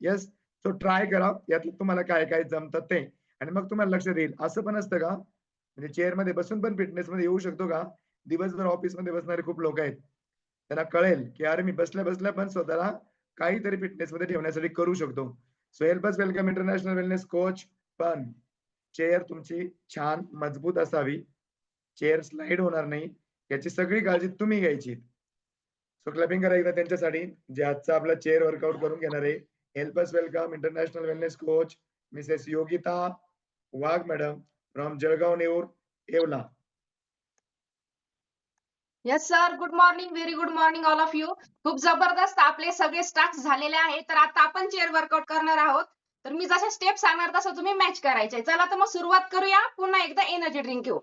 Yes. So try करा यातलं तुम्हाला काय काय जमतं ते आणि मग तुम्हाला लक्षात येईल. असं पण असतं का म्हणजे चेअरमध्ये बसून पण फिटनेसमध्ये येऊ शकतो का? दिवसभर ऑफिसमध्ये बसणारे खूप लोक आहेत. त्यांना कळेल की अरे मी बसल्या बसल्या पण स्वतःला काहीतरी फिटनेसमध्ये ठेवण्यासाठी करू शकतो. So help us welcome international wellness coach. पण चेअर तुमची छान मजबूत असावी. चेअर स्लाइड होणार नाही याची सगळी काळजी तुम्ही घ्यायची. सो क्लॅपिंग करा एकदा त्यांच्यासाठी जे आजचा आपला चेअर वर्कआउट करून घेणार आहे. Help us welcome international wellness coach Mrs Yogita Wagh madam from Jalgaon Neur Yeola. Yes sir, good morning, very good morning all of you. खूप जबरदस्त आपले सगळे स्टार्ट झालेले आहे. तर आता आपण चेअर वर्कआउट करणार आहोत. तर मी जसे स्टेप सांगणार तसं तुम्ही मॅच करायचे. चला तर मग सुरुवात करूया. पुन्हा एकदा एनर्जी ड्रिंक घेऊ.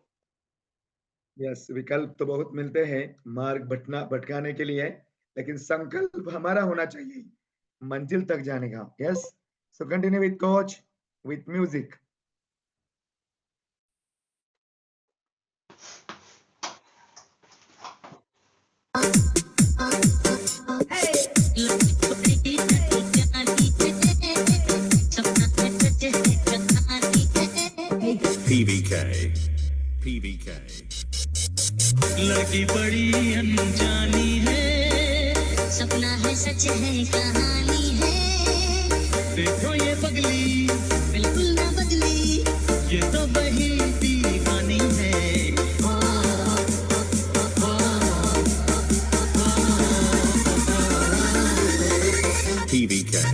यस, विकल्प तो बहुत मिलते हैं मार्ग भटकाने के लिए, लेकिन संकल्प हमारा होना चाहिए मंजिल तक जाने का. Yes. So continue with coach with music. PVK. लड़की बड़ी अनजानी है, सपना है सच है कहानी है, देखो ये पगली बिल्कुल ना बदली, ये तो बही दीवानी है. PVK.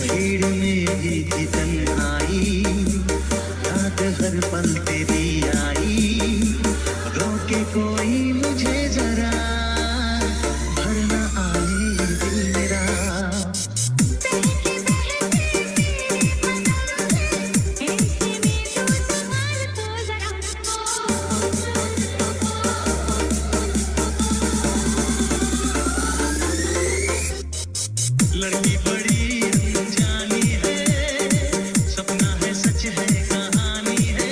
भीड़ में भी थी तन्हाई, याद हर पल तेरी आई, रोके कोई मुझे जरा, भर न आए दिल मेरा. लड़की बड़ी अनजानी है, सपना है सच है कहानी है,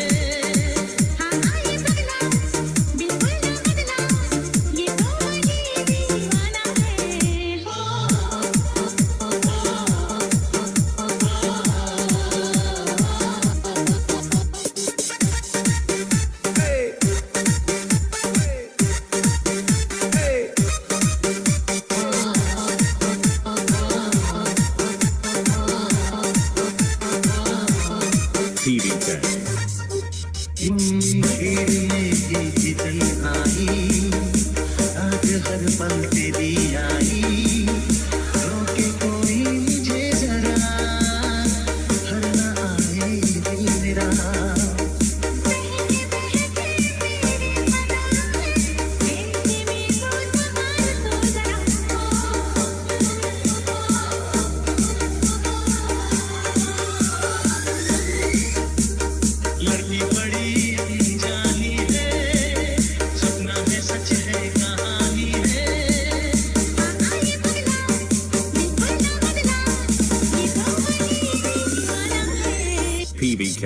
PBK.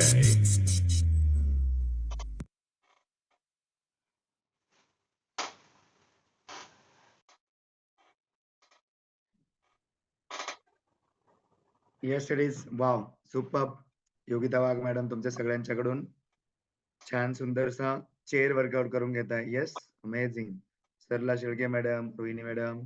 Yes it is wow super. Yogita Wagh madam तुमच्या सगळ्यांच्याकडून छान सुंदरसा चेअर वर्कआउट करून घेताय. Yes amazing. Sarala Shelke madam, Rohini madam,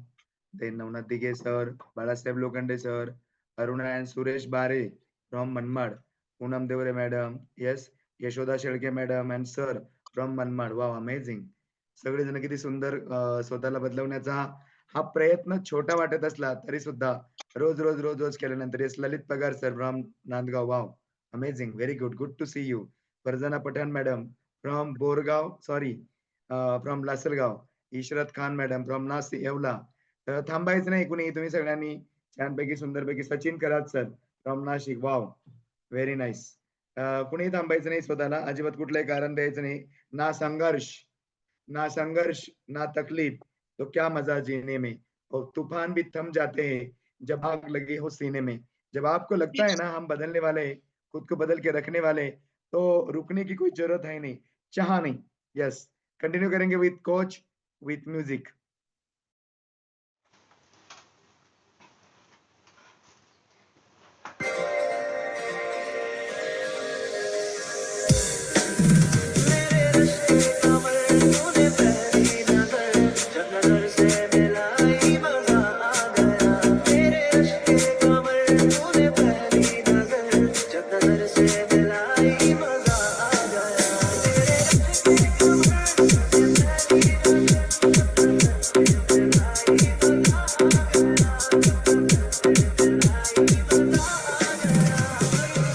ते Navnath Dighe sir, Balasaheb Lokhande sir, Aruna and Suresh Bare from Manmad, Poonam Deore madam, yes Yashoda Shelke madam and sir from Manmad. Wow amazing. सगळेजण किती सुंदर स्वतःला बदलवण्याचा हा प्रयत्न छोटा वाटत असला तरी सुद्धा रोज रोज रोज रोज केल्यानंतर yes Lalit Pagar sir from Nandgaon. Wow amazing. Very good. Good to see you. Farzana Pathan madam from Borgaon sorry from Lasalgaon, Ishrat Khan madam from Nashik Yeola. तर थांबायचं नाही कुणी, तुम्ही सगळ्यांनी छानपैकी सुंदरपैकी सचिन करात sir from Nashik. Wow very nice. कुणी थांबायचं नाही, स्वतःला अजिबात कुठलंही कारण द्यायचं नाही. ना संघर्ष ना संघर्ष ना तकलीफ तो क्या मजा जीने में, और तूफान भी थम जाते हैं जब आग लगी हो सीने में. जब आपको लगता है ना हम बदलने वाले हैं, खुद को बदल के रखने वाले हैं, तो रुकने की कोई जरूरत है नहीं, चाह नहीं. यस कंटिन्यू करेंगे with coach with music.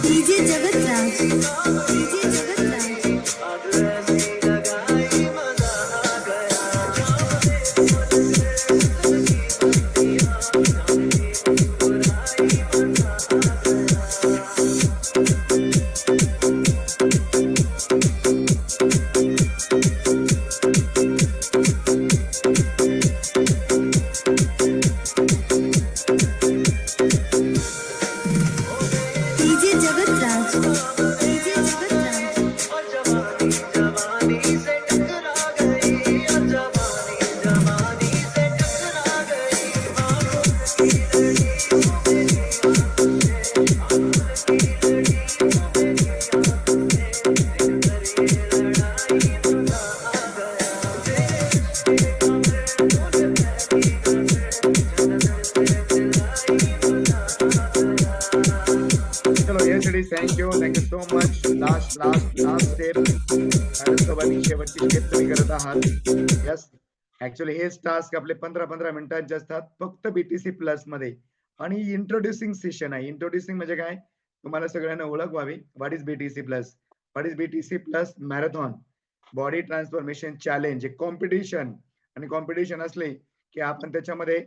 DJ जगत राज, डीजे जगत राज. डीजे जगत राज, डीजे जगत राज. चलो yes it is. Thank you so much. Last step madam सोबत ही शेवटची स्टेप तुम्ही करत आहात. यस ऍक्च्युली हेच टास्क आपले 15-15 मिनिटांचे असतात फक्त बीटीसी प्लस मध्ये. आणि इंट्रोड्युसिंग सेशन आहे. इंट्रोड्युसिंग म्हणजे काय, तुम्हाला सगळ्यांना ओळख व्हावी. What is BTC plus. What is BTC plus marathon body transformation challenge. एक कॉम्पिटिशन, आणि कॉम्पिटिशन असले की आपण त्याच्यामध्ये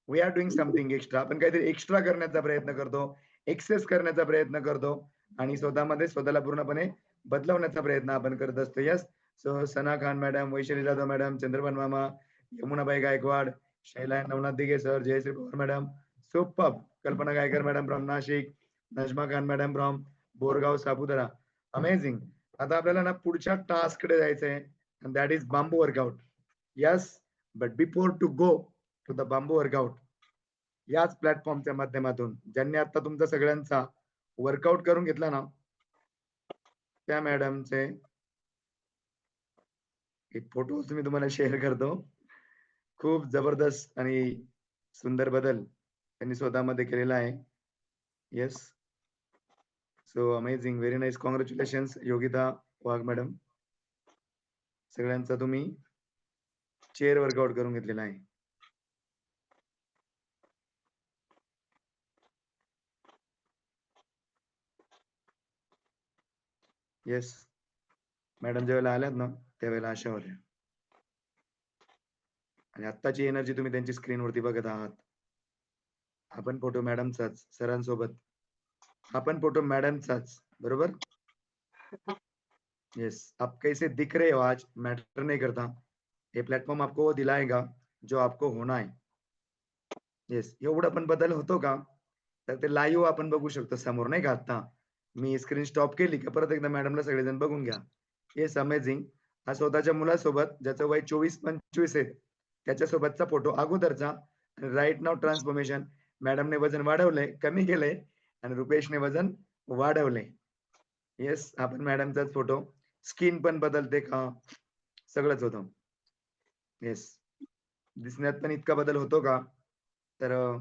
we are doing something extra. आपण काहीतरी एक्स्ट्रा करण्याचा प्रयत्न करतो, एक्सेस करण्याचा प्रयत्न करतो, आणि स्वतःमध्ये स्वतःला पूर्णपणे बदलवण्याचा प्रयत्न आपण करत असतो. Yes so Sana Khan madam, Vaishali Jadhav madam, Chandrabhan मामा, Yamunabai Gaikwad, Shaila Navnath Dighe sir, Jayashree Pawar madam, super. Kalpana Gaikar madam from Nashik, Najma Khan madam from Borgaon Saputara. Amazing. आता आपल्याला ना पुढच्या टास्क कडे जायचंय, that is bamboo workout. Yes but before to go to the bamboo workout, याच प्लॅटफॉर्मच्या माध्यमातून ज्यांनी आता तुमचा सगळ्यांचा वर्कआउट करून घेतला ना, त्या मॅडमचे एक फोटो मी तुम्हाला शेअर करतो. खूप जबरदस्त आणि सुंदर बदल त्यांनी स्वतःमध्ये केलेला आहे. Yes so amazing. Very nice. Congratulations Yogita Wagh madam. सगळ्यांचा तुम्ही चेअर वर्कआउट करून घेतलेला आहे. येस मॅडम ज्यावेळेला आल्यात ना त्यावेळेला अशा होत्या, आणि आत्ताची एनर्जी तुम्ही त्यांची स्क्रीनवरती बघत आहात. आपण फोटो मॅडमचाच सरांसोबत, आपण फोटो मॅडमचाच बरोबर. यस आप कैसे दिख रहे हो आज मैटर नहीं करता, ये प्लॅटफॉर्म आपको वो दिलाएगा जो आपको होना है. येस एवढा पण बदल होतो का, तर ते लाईव्ह आपण बघू शकतो समोर नाही का. आता मी स्क्रीन स्टॉप केली का परत एकदा मॅडमला सगळेजण बघून घ्या. Yes amazing. हा स्वतःच्या मुलासोबत ज्याचं वय 24-25 आहे त्याच्यासोबतचा फोटो अगोदरचा. Right now transformation. मॅडमने वजन वाढवलंय, कमी केलंय आणि रुपेशने वजन वाढवलंय. येस, आपण मॅडमचाच फोटो. स्किन पण बदलते का? सगळंच होतं. येस. दिसण्यात पण इतका बदल होतो का? तर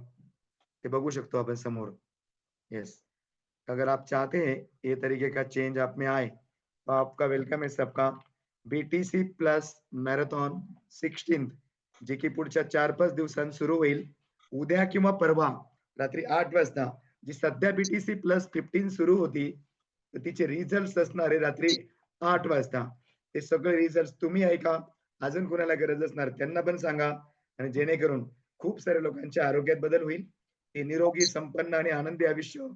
ते बघू शकतो आपण समोर. यस। अगर आप चाहते हैं ये तरीके का चेंज आप में आए तो आपका वेलकम है सबका बीटीसी प्लस मॅरेथॉन 16 जे की पुढच्या 4-5 दिवसांत सुरू होईल. उद्या किंवा परवा रात्री 8 वाजता जी सध्या बीटीसी प्लस 15 सुरू होती तर तिचे रिझल्ट असणार आहे रात्री 8 वाजता. ते सगळे रिझल्ट तुम्ही ऐका. अजून कोणाला गरज असणार त्यांना पण सांगा आणि जेणेकरून खूप साऱ्या लोकांच्या आरोग्यात बदल होईल. हे निरोगी, संपन्न आणि आनंदी आयुष्य